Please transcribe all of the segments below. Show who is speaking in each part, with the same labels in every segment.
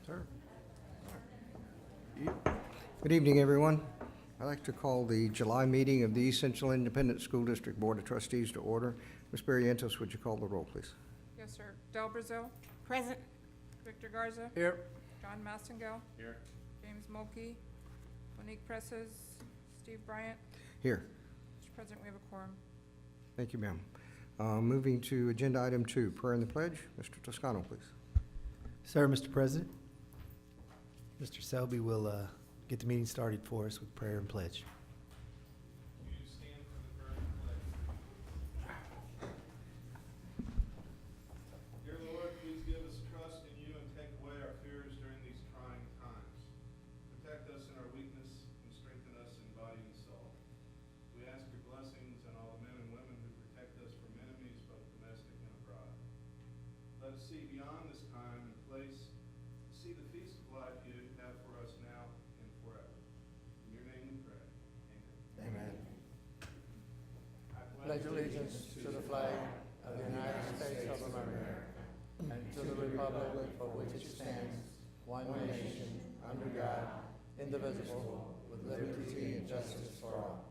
Speaker 1: Sir. Good evening, everyone. I'd like to call the July meeting of the East Central Independent School District Board of Trustees to order. Ms. Barrientos, would you call the roll, please?
Speaker 2: Yes, sir. Del Brazil.
Speaker 3: Present.
Speaker 2: Victor Garza.
Speaker 1: Here.
Speaker 2: John Massengill.
Speaker 4: Here.
Speaker 2: James Mulkey. Monique Presses. Steve Bryant.
Speaker 1: Here.
Speaker 2: Mr. President, we have a quorum.
Speaker 1: Thank you, ma'am. Moving to agenda item 2, prayer and the pledge. Mr. Toscano, please.
Speaker 5: Sir, Mr. President, Mr. Selby will get the meeting started for us with prayer and pledge.
Speaker 4: Will you stand for the prayer and pledge? Dear Lord, please give us trust in you and take away our fears during these trying times. Protect us in our weakness and strengthen us in body and soul. We ask your blessings on all the men and women who protect us from enemies, both domestic and abroad. Let us see beyond this time and place, see the feast of life you have for us now and forever. In your name we pray. Amen.
Speaker 1: Amen.
Speaker 6: I pledge allegiance to the flag of the United States of America and to the republic for which it stands, one nation, under God, indivisible, with liberty and justice for all.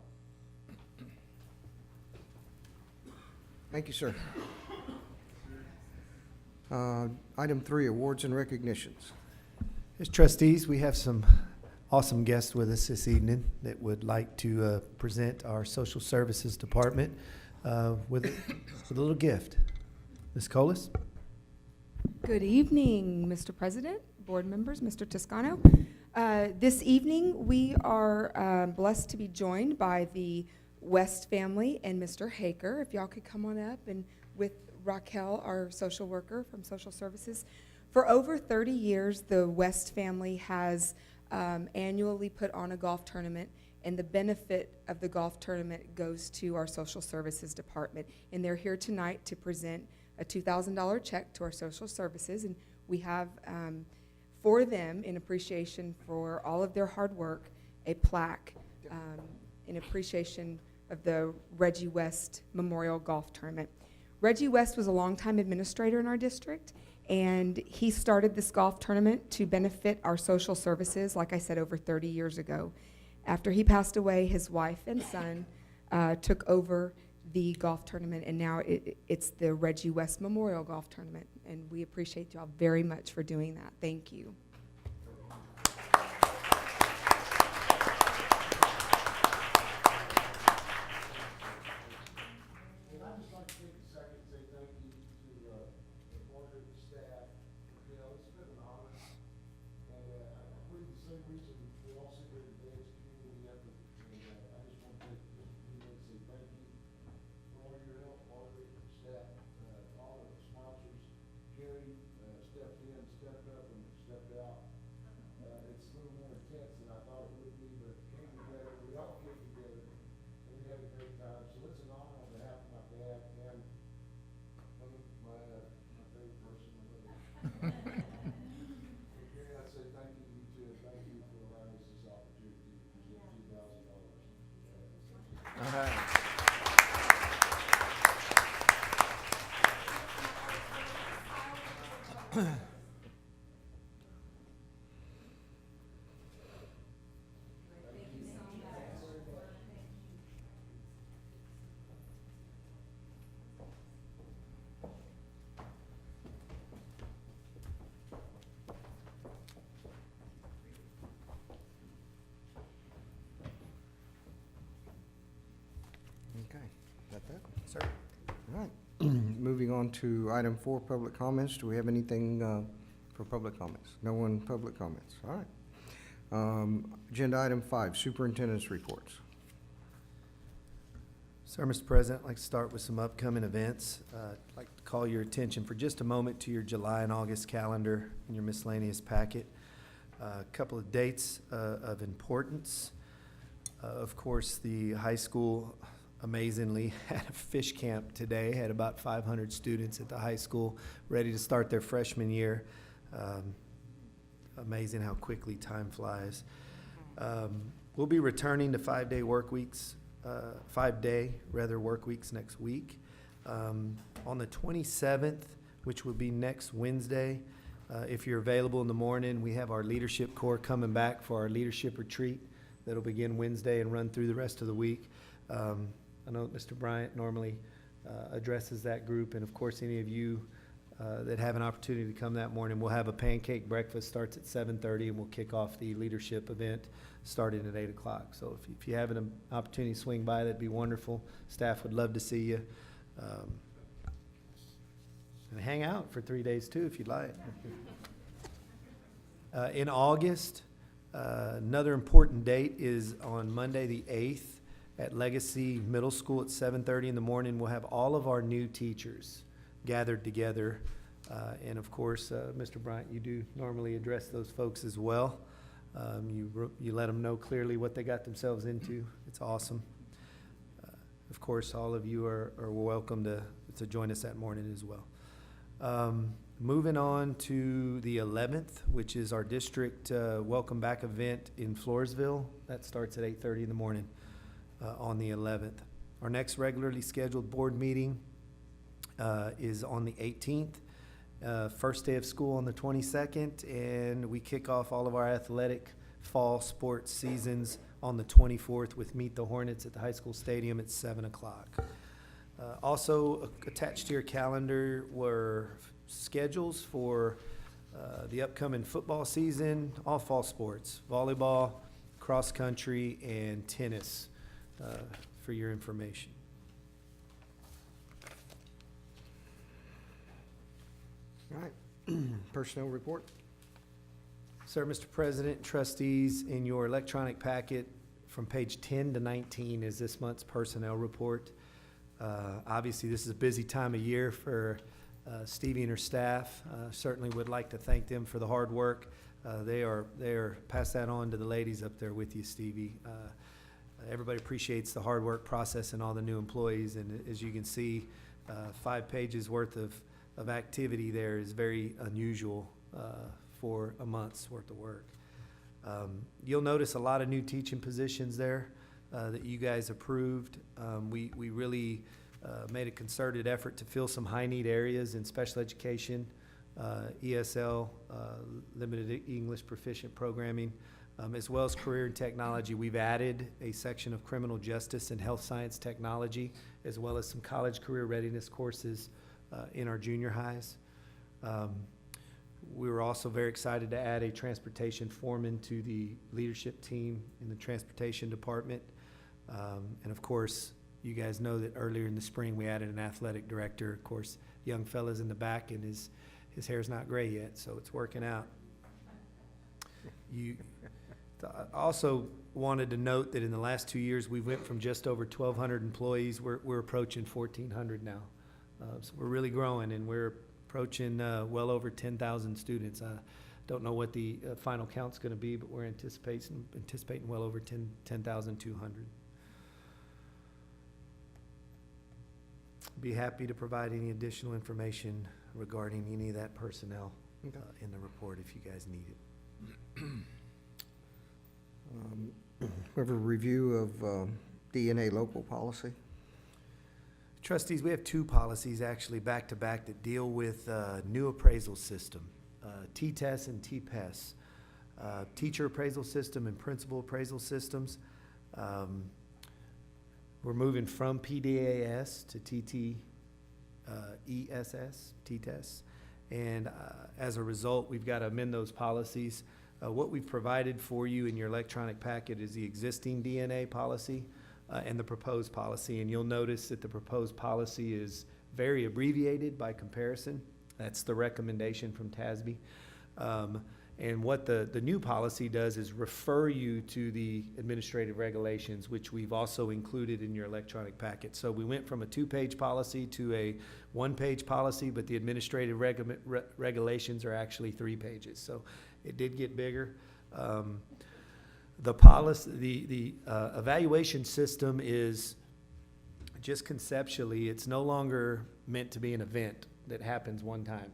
Speaker 1: Thank you, sir. Item 3, awards and recognitions.
Speaker 5: As trustees, we have some awesome guests with us this evening that would like to present our social services department with a little gift. Ms. Colas?
Speaker 7: Good evening, Mr. President, board members, Mr. Toscano. This evening, we are blessed to be joined by the West family and Mr. Haker. If y'all could come on up, and with Raquel, our social worker from Social Services. For over 30 years, the West family has annually put on a golf tournament, and the benefit of the golf tournament goes to our Social Services Department. And they're here tonight to present a $2,000 check to our Social Services, and we have for them, in appreciation for all of their hard work, a plaque in appreciation of the Reggie West Memorial Golf Tournament. Reggie West was a longtime administrator in our district, and he started this golf tournament to benefit our social services, like I said, over 30 years ago. After he passed away, his wife and son took over the golf tournament, and now it's the Reggie West Memorial Golf Tournament, and we appreciate y'all very much for doing that. Thank you.
Speaker 6: And I'd just like to take a second and say thank you to the board and staff. You know, it's been an honor. And I believe the same reason we all sit here today is community effort. And I just want to take just a few minutes and say thank you for all your help, all of your staff, all of the sponsors. Jerry stepped in, stepped up, and stepped out. It's a little more intense than I thought it would be, but it came together. We all came together, and we had a great time. So it's an honor on behalf of my dad and my favorite person, my mother. Gary, I'd say thank you to you too, and thank you for allowing us this opportunity to present $2,000.
Speaker 1: Okay, got that? Sir. All right. Moving on to item 4, public comments. Do we have anything for public comments? No one public comments. All right. Agenda item 5, superintendent's reports.
Speaker 5: Sir, Mr. President, I'd like to start with some upcoming events. I'd like to call your attention for just a moment to your July and August calendar in your miscellaneous packet. A couple of dates of importance. Of course, the high school amazingly had a fish camp today, had about 500 students at the high school ready to start their freshman year. Amazing how quickly time flies. We'll be returning to 5-day work weeks, 5-day work weeks next week. On the 27th, which will be next Wednesday, If you're available in the morning, we have our leadership corps coming back for our leadership retreat that'll begin Wednesday and run through the rest of the week. I know that Mr. Bryant normally addresses that group, and of course, any of you that have an opportunity to come that morning, we'll have a pancake breakfast, starts at 7:30, and we'll kick off the leadership event starting at 8 o'clock. So if you have an opportunity to swing by, that'd be wonderful. Staff would love to see you. And hang out for 3 days too, if you'd like. In August, another important date is on Monday, the 8th, at Legacy Middle School at 7:30 in the morning. We'll have all of our new teachers gathered together. And of course, Mr. Bryant, you do normally address those folks as well. You let them know clearly what they got themselves into. It's awesome. Of course, all of you are welcome to join us that morning as well. Moving on to the 11th, which is our district welcome back event in Floresville. That starts at 8:30 in the morning on the 11th. Our next regularly scheduled board meeting is on the 18th. First day of school on the 22nd, and we kick off all of our athletic fall sports seasons on the 24th with Meet the Hornets at the high school stadium at 7 o'clock. Also attached to your calendar were schedules for the upcoming football season, all fall sports, volleyball, cross country, and tennis, for your information.
Speaker 1: All right. Personnel report.
Speaker 5: Sir, Mr. President, trustees, in your electronic packet from page 10 to 19 is this month's personnel report. Obviously, this is a busy time of year for Stevie and her staff. Certainly would like to thank them for the hard work. They are pass that on to the ladies up there with you, Stevie. Everybody appreciates the hard work process and all the new employees, and as you can see, 5 pages worth of activity there is very unusual for a month's worth of work. You'll notice a lot of new teaching positions there that you guys approved. We really made a concerted effort to fill some high-need areas in special education, ESL, limited English proficient programming, as well as career and technology. We've added a section of criminal justice and health science technology, as well as some college career readiness courses in our junior highs. We were also very excited to add a transportation foreman to the leadership team in the transportation department. And of course, you guys know that earlier in the spring, we added an athletic director. Of course, young fella's in the back and his hair's not gray yet, so it's working out. You also wanted to note that in the last 2 years, we went from just over 1,200 employees. We're approaching 1,400 now. So we're really growing, and we're approaching well over 10,000 students. Don't know what the final count's going to be, but we're anticipating well over 10,200. Be happy to provide any additional information regarding any of that personnel in the report if you guys need it.
Speaker 1: We have a review of DNA local policy.
Speaker 5: Trustees, we have 2 policies actually back-to-back that deal with new appraisal system, T-TESS and T-PES, teacher appraisal system and principal appraisal systems. We're moving from PDAS to TTESS, T-TESS, and as a result, we've got to amend those policies. What we've provided for you in your electronic packet is the existing DNA policy and the proposed policy, and you'll notice that the proposed policy is very abbreviated by comparison. That's the recommendation from TASB. And what the new policy does is refer you to the administrative regulations, which we've also included in your electronic packet. So we went from a 2-page policy to a 1-page policy, but the administrative regulations are actually 3 pages. So it did get bigger. The policy, the evaluation system is just conceptually, it's no longer meant to be an event that happens one time.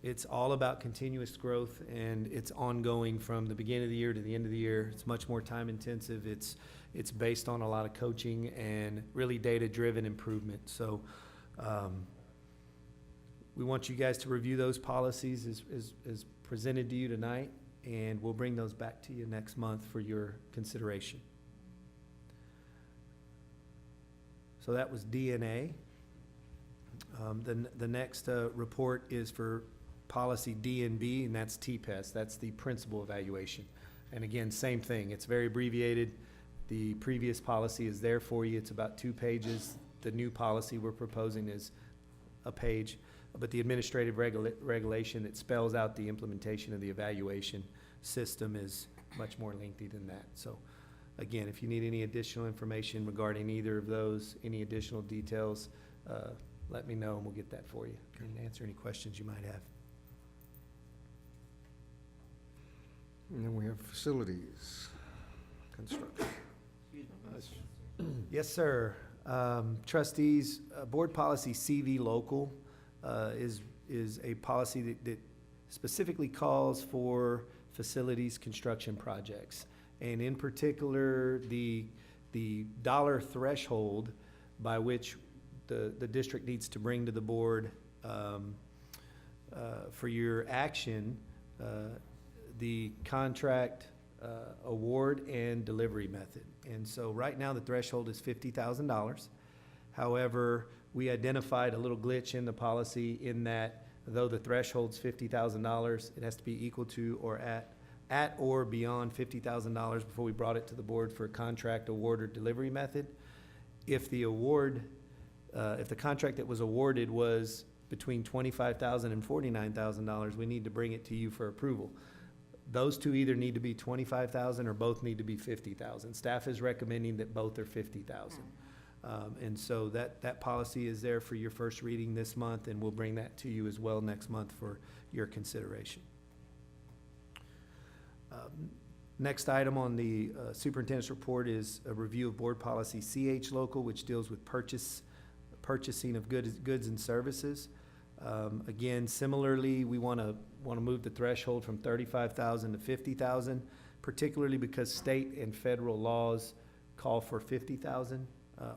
Speaker 5: It's all about continuous growth, and it's ongoing from the beginning of the year to the end of the year. It's much more time intensive. It's based on a lot of coaching and really data-driven improvement. So We want you guys to review those policies as presented to you tonight, and we'll bring those back to you next month for your consideration. So that was DNA. The next report is for policy D&B, and that's TPES. That's the principal evaluation. And again, same thing. It's very abbreviated. The previous policy is there for you. It's about 2 pages. The new policy we're proposing is a page. But the administrative regulation that spells out the implementation of the evaluation system is much more lengthy than that. So again, if you need any additional information regarding either of those, any additional details, let me know and we'll get that for you and answer any questions you might have.
Speaker 1: And then we have facilities, construction.
Speaker 5: Yes, sir. Trustees, board policy CV local is a policy that specifically calls for facilities construction projects. And in particular, the dollar threshold by which the district needs to bring to the board for your action, the contract award and delivery method. And so right now the threshold is $50,000. However, we identified a little glitch in the policy in that though the threshold's $50,000, it has to be equal to or at or beyond $50,000 before we brought it to the board for a contract award or delivery method. If the award, if the contract that was awarded was between $25,000 and $49,000, we need to bring it to you for approval. Those two either need to be $25,000 or both need to be $50,000. Staff is recommending that both are $50,000. And so that policy is there for your first reading this month, and we'll bring that to you as well next month for your consideration. Next item on the superintendent's report is a review of board policy CH local, which deals with purchasing of goods and services. Again, similarly, we want to move the threshold from $35,000 to $50,000, particularly because state and federal laws call for $50,000.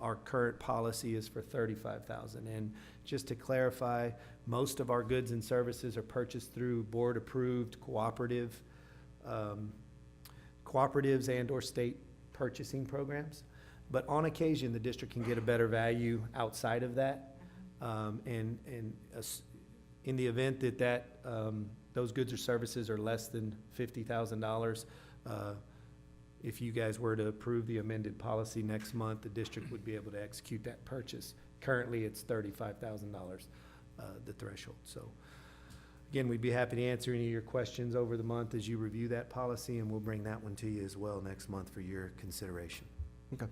Speaker 5: Our current policy is for $35,000. And just to clarify, most of our goods and services are purchased through board-approved cooperatives and or state purchasing programs. But on occasion, the district can get a better value outside of that. In the event that those goods or services are less than $50,000, if you guys were to approve the amended policy next month, the district would be able to execute that purchase. Currently, it's $35,000, the threshold. So again, we'd be happy to answer any of your questions over the month as you review that policy, and we'll bring that one to you as well next month for your consideration.
Speaker 1: Okay.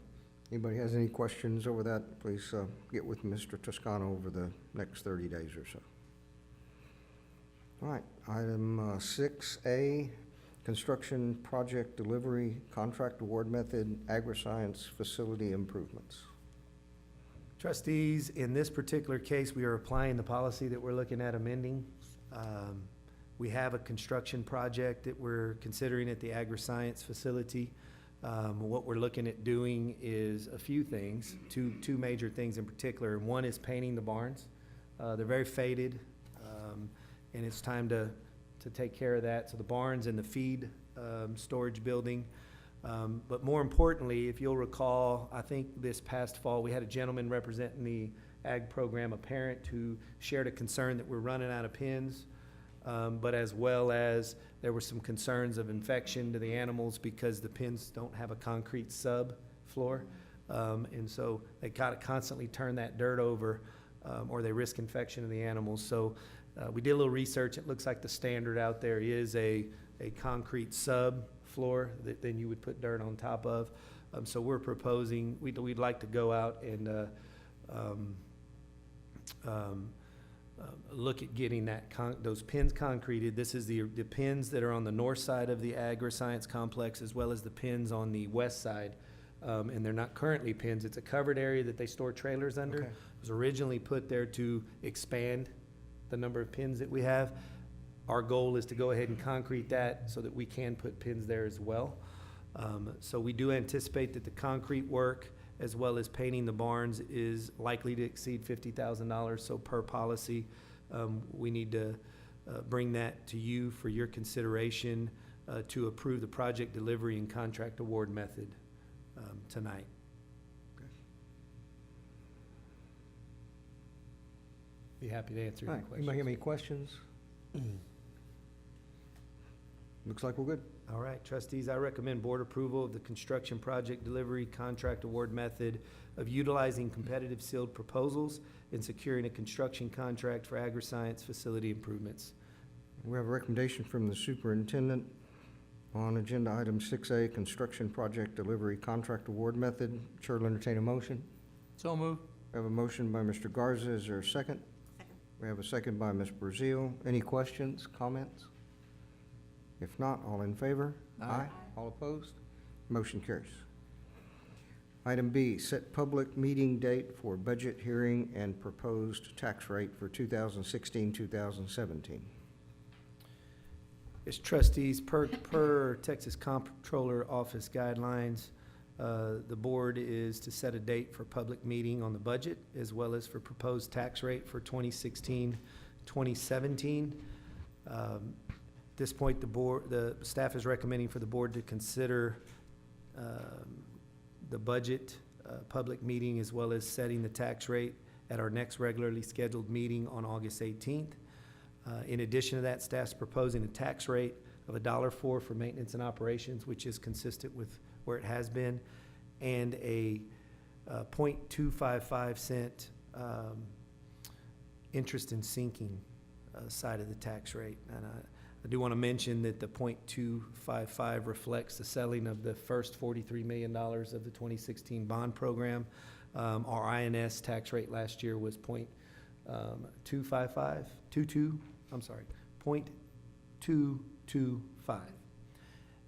Speaker 1: Anybody has any questions over that, please get with Mr. Toscano over the next 30 days or so. All right, item 6A, construction project delivery, contract award method, agri-science facility improvements.
Speaker 5: Trustees, in this particular case, we are applying the policy that we're looking at amending. We have a construction project that we're considering at the agri-science facility. What we're looking at doing is a few things, two major things in particular. One is painting the barns. They're very faded, and it's time to take care of that. So the barns and the feed storage building. But more importantly, if you'll recall, I think this past fall, we had a gentleman representing the ag program, a parent who shared a concern that we're running out of pins, but as well as there were some concerns of infection to the animals because the pins don't have a concrete sub floor. And so they gotta constantly turn that dirt over, or they risk infection of the animals. So we did a little research. It looks like the standard out there is a concrete sub floor that then you would put dirt on top of. So we're proposing, we'd like to go out and look at getting those pins concreted. This is the pins that are on the north side of the agri-science complex as well as the pins on the west side. And they're not currently pins. It's a covered area that they store trailers under.
Speaker 1: Okay.
Speaker 5: It was originally put there to expand the number of pins that we have. Our goal is to go ahead and concrete that so that we can put pins there as well. So we do anticipate that the concrete work as well as painting the barns is likely to exceed $50,000. So per policy, we need to bring that to you for your consideration to approve the project delivery and contract award method tonight. Be happy to answer
Speaker 1: All
Speaker 5: any
Speaker 1: right, anybody have
Speaker 5: questions.
Speaker 1: any questions? Looks like we're good.
Speaker 5: All right, trustees, I recommend board approval of the construction project delivery contract award method of utilizing competitive sealed proposals and securing a construction contract for agri-science facility improvements.
Speaker 1: We have a recommendation from the superintendent on agenda item 6A, construction project delivery contract award method. Chair will entertain a motion.
Speaker 3: So move.
Speaker 1: We have a motion by Mr. Garza. Is there a second?
Speaker 8: Second.
Speaker 1: We have a second by Ms. Brazil. Any questions, comments? If not, all in favor?
Speaker 3: Aye.
Speaker 1: All opposed? Motion carries. Item B, set public meeting date for budget hearing and proposed tax rate for 2016-2017.
Speaker 5: As trustees, per Texas Comptroller Office guidelines, the board is to set a date for public meeting on the budget as well as for proposed tax rate for 2016-2017. At this point, the staff is recommending for the board to consider the budget public meeting as well as setting the tax rate at our next regularly scheduled meeting on August 18th. In addition to that, staff's proposing a tax rate of $1.04 for maintenance and operations, which is consistent with where it has been, and a 0.255 cent interest in sinking side of the tax rate. And I do want to mention that the 0.255 reflects the selling of the first $43 million of the 2016 bond program. Our INS tax rate last year was 0.225.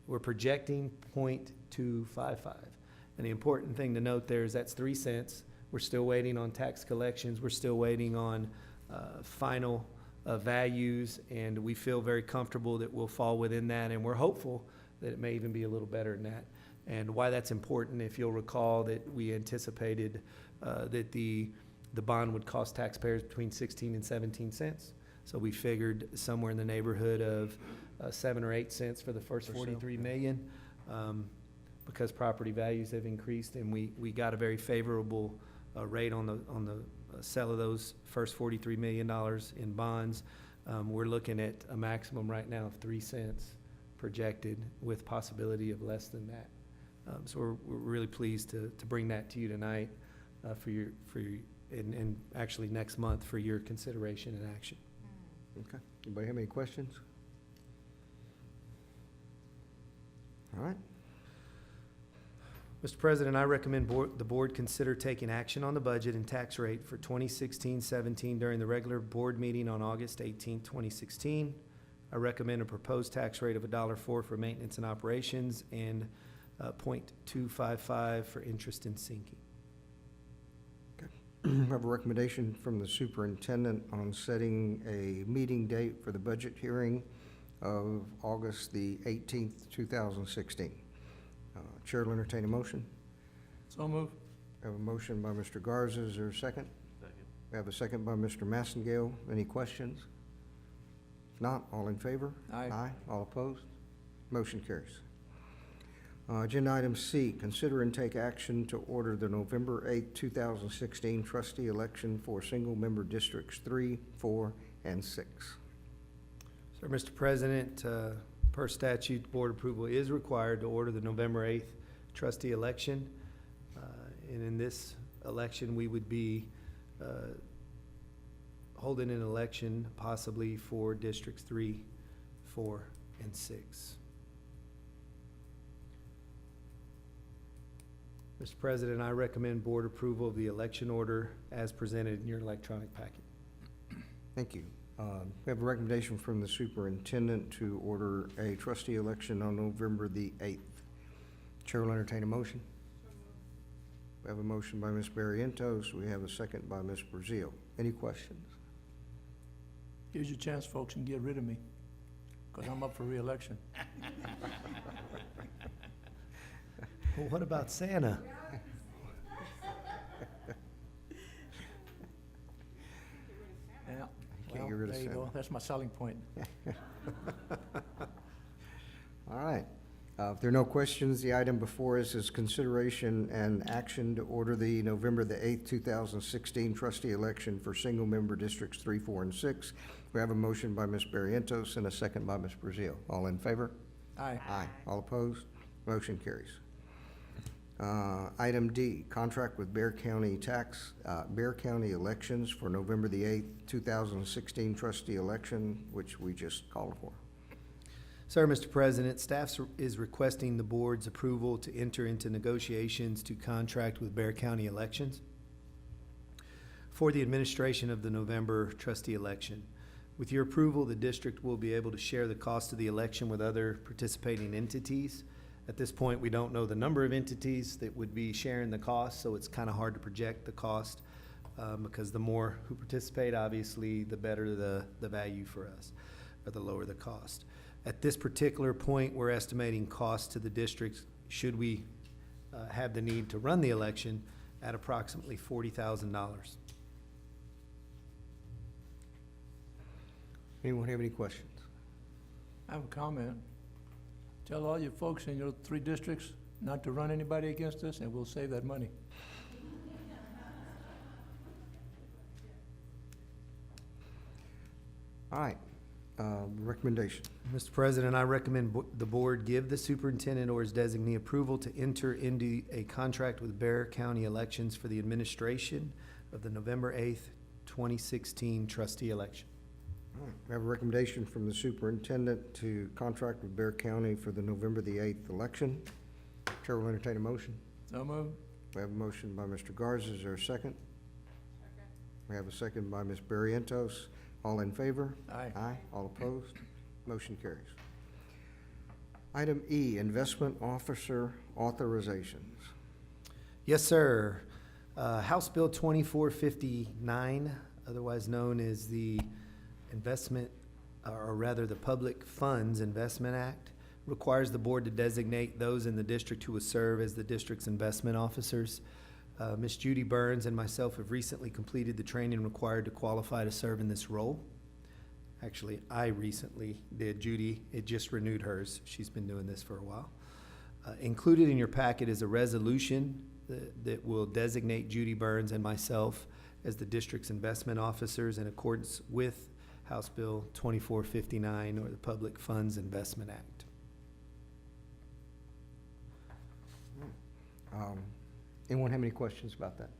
Speaker 5: We're projecting 0.255. And the important thing to note there is that's 3 cents. We're still waiting on tax collections. We're still waiting on final values, and we feel very comfortable that we'll fall within that, and we're hopeful that it may even be a little better than that. And why that's important, if you'll recall that we anticipated that the bond would cost taxpayers between 16 and 17 cents. So we figured somewhere in the neighborhood of 7 or 8 cents for the first 43 million, because property values have increased, and we got a very favorable rate on the sale of those first $43 million in bonds. We're looking at a maximum right now of 3 cents projected, with possibility of less than that. So we're really pleased to bring that to you tonight and actually next month for your consideration and action.
Speaker 1: Okay. Anybody have any questions? All right.
Speaker 5: Mr. President, I recommend the board consider taking action on the budget and tax rate for 2016-17 during the regular board meeting on August 18, 2016. I recommend a proposed tax rate of $1.04 for maintenance and operations and 0.255 for interest in sinking.
Speaker 1: We have a recommendation from the superintendent on setting a meeting date for the budget hearing of August the 18th, 2016. Chair will entertain a motion.
Speaker 3: So move.
Speaker 1: We have a motion by Mr. Garza. Is there a second?
Speaker 3: Second.
Speaker 1: We have a second by Mr. Massengale. Any questions? If not, all in favor?
Speaker 3: Aye.
Speaker 1: All opposed? Motion carries. Agenda item C, consider and take action to order the November 8th, 2016 trustee election for single-member districts 3, 4, and 6.
Speaker 5: So, Mr. President, per statute, board approval is required to order the November 8th trustee election. And in this election, we would be holding an election possibly for districts 3, 4, and 6. Mr. President, I recommend board approval of the election order as presented in your electronic packet.
Speaker 1: Thank you. We have a recommendation from the superintendent to order a trustee election on November the 8th. Chair will entertain a motion. We have a motion by Ms. Barrientos. We have a second by Ms. Brazil. Any questions?
Speaker 3: Here's your chance, folks, and get rid of me, because I'm up for reelection.
Speaker 5: Well, what about Santa?
Speaker 3: Yeah.
Speaker 1: Can't
Speaker 3: Well,
Speaker 1: get rid of
Speaker 3: there you
Speaker 1: seven.
Speaker 3: go. That's my selling point.
Speaker 1: All right. If there are no questions, the item before us is consideration and action to order the November the 8th, 2016 trustee election for single-member districts 3, 4, and 6. We have a motion by Ms. Barrientos and a second by Ms. Brazil. All in favor?
Speaker 3: Aye.
Speaker 1: Aye. All opposed? Motion carries. Item D, contract with Bear County elections for November the 8th, 2016 trustee election, which we just called for.
Speaker 5: Sir, Mr. President, staff is requesting the board's approval to enter into negotiations to contract with Bear County Elections for the administration of the November trustee election. With your approval, the district will be able to share the cost of the election with other participating entities. At this point, we don't know the number of entities that would be sharing the cost, so it's kind of hard to project the cost because the more who participate, obviously, the better the value for us, or the lower the cost. At this particular point, we're estimating costs to the district, should we have the need to run the election, at approximately $40,000.
Speaker 1: Anyone have any questions?
Speaker 3: I have a comment. Tell all your folks in your 3 districts not to run anybody against us, and we'll save that money.
Speaker 1: All right. Recommendation.
Speaker 5: Mr. President, I recommend the board give the superintendent or his designee approval to enter into a contract with Bear County Elections for the administration of the November 8th, 2016 trustee election.
Speaker 1: All right. We have a recommendation from the superintendent to contract with Bear County for the November the 8th election. Chair will entertain a motion.
Speaker 3: So moved.
Speaker 1: We have a motion by Mr. Garza. Is there a second?
Speaker 2: Second.
Speaker 1: We have a second by Ms. Barrientos. All in favor?
Speaker 3: Aye.
Speaker 1: Aye. All opposed? Motion carries. Item E, investment officer authorizations.
Speaker 5: Yes, sir. House Bill 2459, otherwise known as the Investment, or rather the Public Funds Investment Act, requires the board to designate those in the district who will serve as the district's investment officers. Ms. Judy Burns and myself have recently completed the training required to qualify to serve in this role. Actually, I recently did. Judy, it just renewed hers. She's been doing this for a while. Included in your packet is a resolution that will designate Judy Burns and myself as the district's investment officers in accordance with House Bill 2459, or the Public Funds Investment Act.
Speaker 1: Anyone have any questions about that?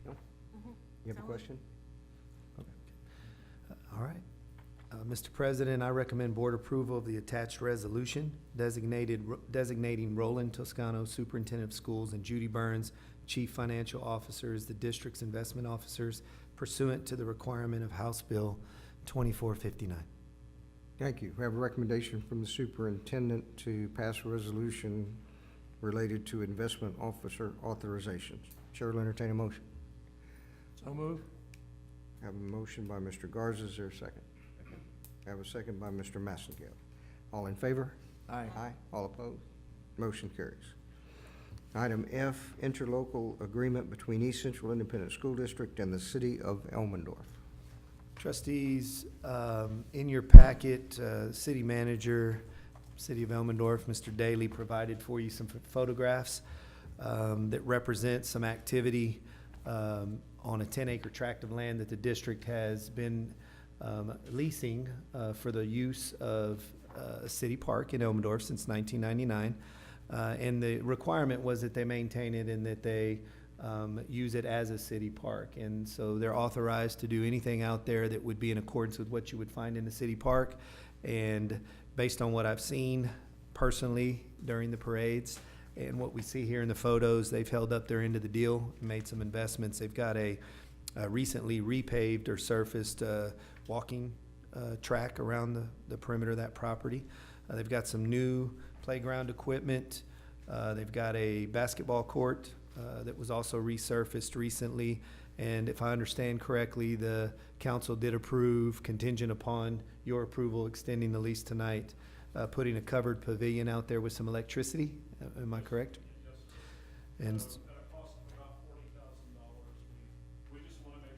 Speaker 1: No? You have a question?
Speaker 5: All right. Mr. President, I recommend board approval of the attached resolution designating Roland Toscano, Superintendent of Schools, and Judy Burns, Chief Financial Officer, as the district's investment officers pursuant to the requirement of House Bill 2459.
Speaker 1: Thank you. We have a recommendation from the superintendent to pass a resolution related to investment officer authorizations. Chair will entertain a motion.
Speaker 3: So moved.
Speaker 1: Have a motion by Mr. Garza. Is there a second? Have a second by Mr. Massengale. All in favor?
Speaker 3: Aye.
Speaker 1: Aye. All opposed? Motion carries. Item F, interlocal agreement between East Central Independent School District and the City of Elmendorf.
Speaker 5: Trustees, in your packet, City Manager, City of Elmendorf, Mr. Daly, provided for you some photographs that represent some activity on a 10-acre tract of land that the district has been leasing for the use of a city park in Elmendorf since 1999. And the requirement was that they maintain it and that they use it as a city park. And so they're authorized to do anything out there that would be in accordance with what you would find in the city park. And based on what I've seen personally during the parades and what we see here in the photos, they've held up their end of the deal, made some investments. They've got a recently repaved or surfaced walking track around the perimeter of that property. They've got some new playground equipment. They've got a basketball court that was also resurfaced recently. And if I understand correctly, the council did approve, contingent upon your approval, extending the lease tonight, putting a covered pavilion out there with some electricity. Am I correct?
Speaker 4: Yes, sir.
Speaker 5: And
Speaker 4: At a cost of about $40,000, we just want to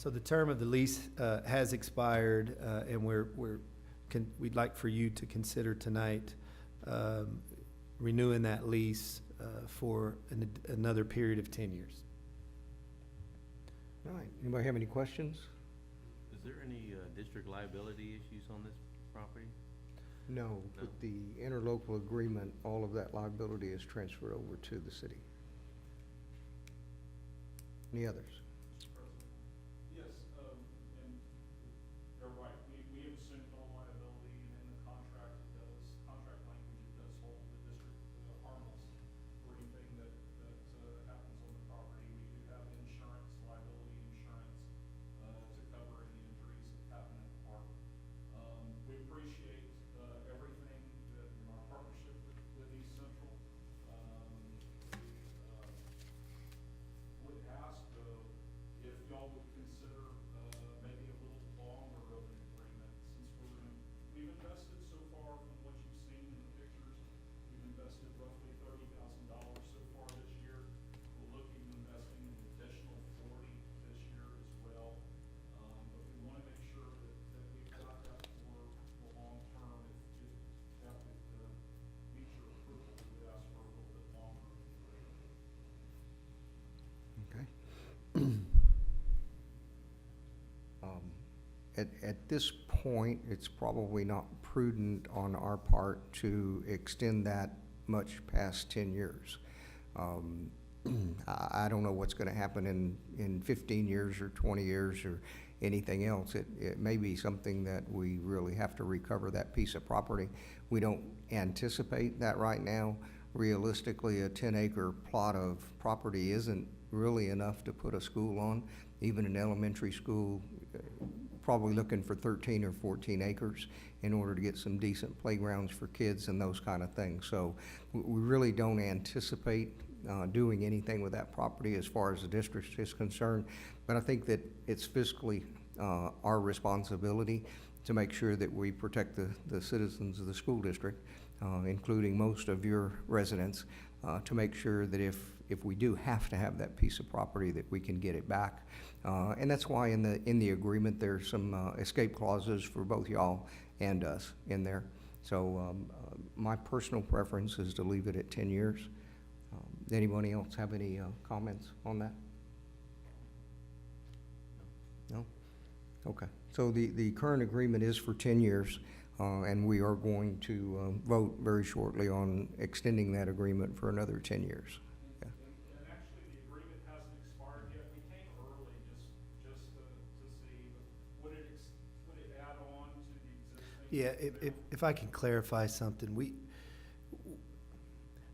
Speaker 5: So the term of the lease has expired, and we'd like for you to consider tonight renewing that lease for another period of 10 years.
Speaker 1: All right, anybody have any questions?
Speaker 8: Is there any district liability issues on this property?
Speaker 1: No, with the interlocal agreement, all of that liability is transferred over to the city. Any others?
Speaker 4: Yes, and they're right, we have assumed no liability, and in the contract, contract language, it does hold the district harmless for anything that happens on the property. We do have insurance, liability insurance, to cover any injuries that happen at the park. We appreciate, everything that, our partnership with East Central. We would ask, though, if y'all would consider, maybe a little longer of an agreement, since we've invested so far from what you've seen in the pictures, we've invested roughly $30,000 so far this year. We're looking at investing an additional 40 this year as well. But we want to make sure that we've got that for the long term. If that would, meet your approval, we would ask for a little bit longer of an agreement.
Speaker 1: Okay. At this point, it's probably not prudent on our part to extend that much past 10 years. I don't know what's gonna happen in 15 years or 20 years or anything else. It may be something that we really have to recover that piece of property. We don't anticipate that right now. Realistically, a 10-acre plot of property isn't really enough to put a school on. Even an elementary school, probably looking for 13 or 14 acres in order to get some decent playgrounds for kids and those kind of things. So we really don't anticipate doing anything with that property as far as the district is concerned. But I think that it's fiscally our responsibility to make sure that we protect the citizens of the school district, including most of your residents, to make sure that if we do have to have that piece of property, that we can get it back. And that's why in the agreement, there's some escape clauses for both y'all and us in there. So my personal preference is to leave it at 10 years. Anybody else have any comments on that? No? Okay. So the current agreement is for 10 years, and we are going to vote very shortly on extending that agreement for another 10 years. Yeah.
Speaker 4: And actually, the agreement hasn't expired yet. We came early just to see, but would it add on to the existing?
Speaker 5: Yeah, if I can clarify something,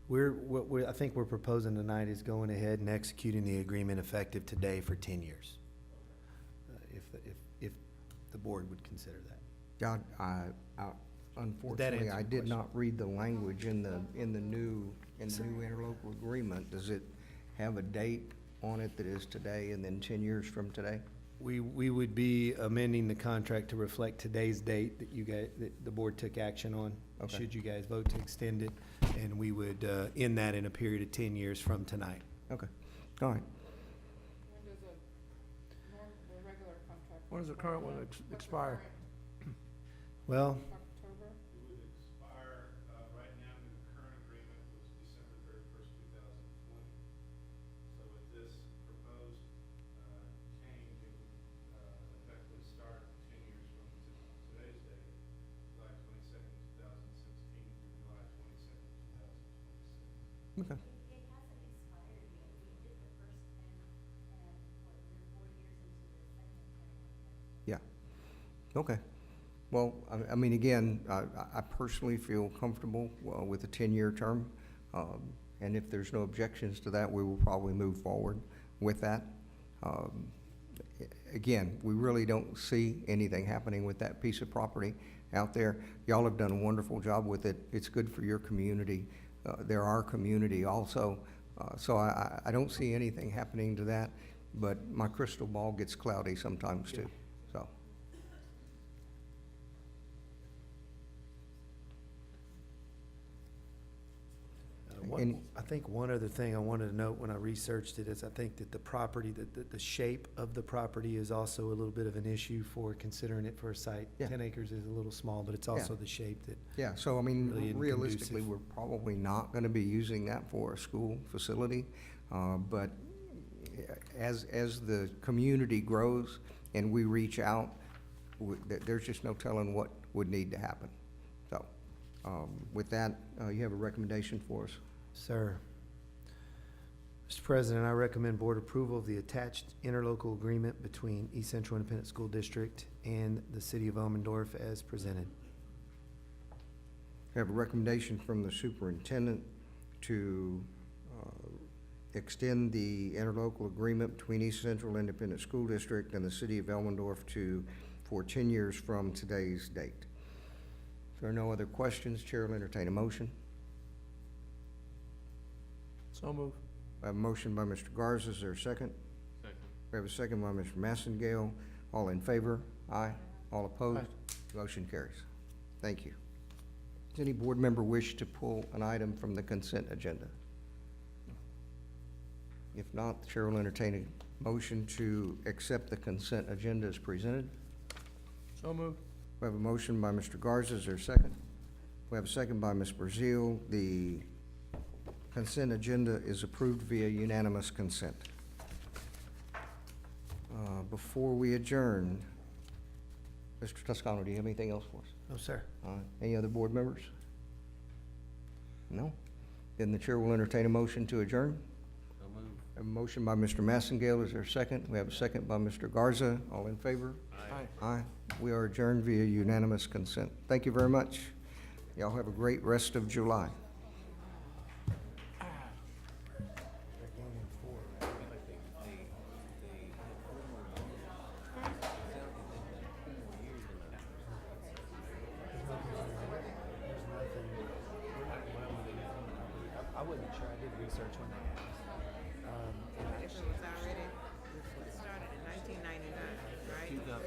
Speaker 5: I think we're proposing tonight is going ahead and executing the agreement effective today for 10 years. If the board would consider that.
Speaker 1: God, unfortunately, I did not read the language in the new interlocal agreement. Does it have a date on it that is today and then 10 years from today?
Speaker 5: We would be amending the contract to reflect today's date that the board took action on.
Speaker 1: Okay.
Speaker 5: Should you guys vote to extend it, and we would end that in a period of 10 years from tonight.
Speaker 1: Okay, all right.
Speaker 2: When does the regular contract?
Speaker 3: When does the current one expire?
Speaker 5: Well,
Speaker 2: October?
Speaker 4: It would expire, right now, the current agreement was December 31st, 2020. So with this proposed, change, it would, effectively start 10 years from today's date, July 22nd, 2016 through July 22nd, 2026.
Speaker 1: Okay.
Speaker 9: It hasn't expired yet. We did the first 10, and we're 4 years into the second 10.
Speaker 1: Yeah, okay. Well, I mean, again, I personally feel comfortable with a 10-year term. And if there's no objections to that, we will probably move forward with that. Again, we really don't see anything happening with that piece of property out there. Y'all have done a wonderful job with it. It's good for your community. They're our community also. So I don't see anything happening to that, but my crystal ball gets cloudy sometimes too, so.
Speaker 5: I think one other thing I wanted to note when I researched it is I think that the property, the shape of the property is also a little bit of an issue for considering it for a site.
Speaker 1: Yeah.
Speaker 5: 10 acres is a little small, but it's also the shape that,
Speaker 1: Yeah, so I
Speaker 5: Really
Speaker 1: mean,
Speaker 5: inconducive.
Speaker 1: realistically, we're probably not gonna be using that for a school facility. But as the community grows and we reach out, there's just no telling what would need to happen. So, with that, you have a recommendation for us?
Speaker 5: sir. Mr. President, I recommend board approval of the attached interlocal agreement between East Central Independent School District and the city of Elmendorf as presented.
Speaker 1: We have a recommendation from the superintendent to extend the interlocal agreement between East Central Independent School District and the city of Elmendorf for 10 years from today's date. If there are no other questions, Chair will entertain a motion.
Speaker 3: So move.
Speaker 1: I have a motion by Mr. Garza. Is there a second?
Speaker 8: Second.
Speaker 1: We have a second by Mr. Massengale. All in favor? Aye. All opposed? Motion carries. Thank you. Does any board member wish to pull an item from the consent agenda? If not, the Chair will entertain a motion to accept the consent agenda as presented.
Speaker 3: So move.
Speaker 1: We have a motion by Mr. Garza. Is there a second? We have a second by Ms. Brazil. The consent agenda is approved via unanimous consent. Before we adjourn, Mr. Toscano, do you have anything else for us?
Speaker 5: No, sir.
Speaker 1: Any other board members? No? Then the Chair will entertain a motion to adjourn.
Speaker 8: So moved.
Speaker 1: I have a motion by Mr. Massengale. Is there a second? We have a second by Mr. Garza. All in favor?
Speaker 8: Aye.
Speaker 1: Aye. We are adjourned via unanimous consent. Thank you very much. Y'all have a great rest of July.
Speaker 5: I wasn't sure, I did research on that.
Speaker 10: If it was already, it started in 1999, right?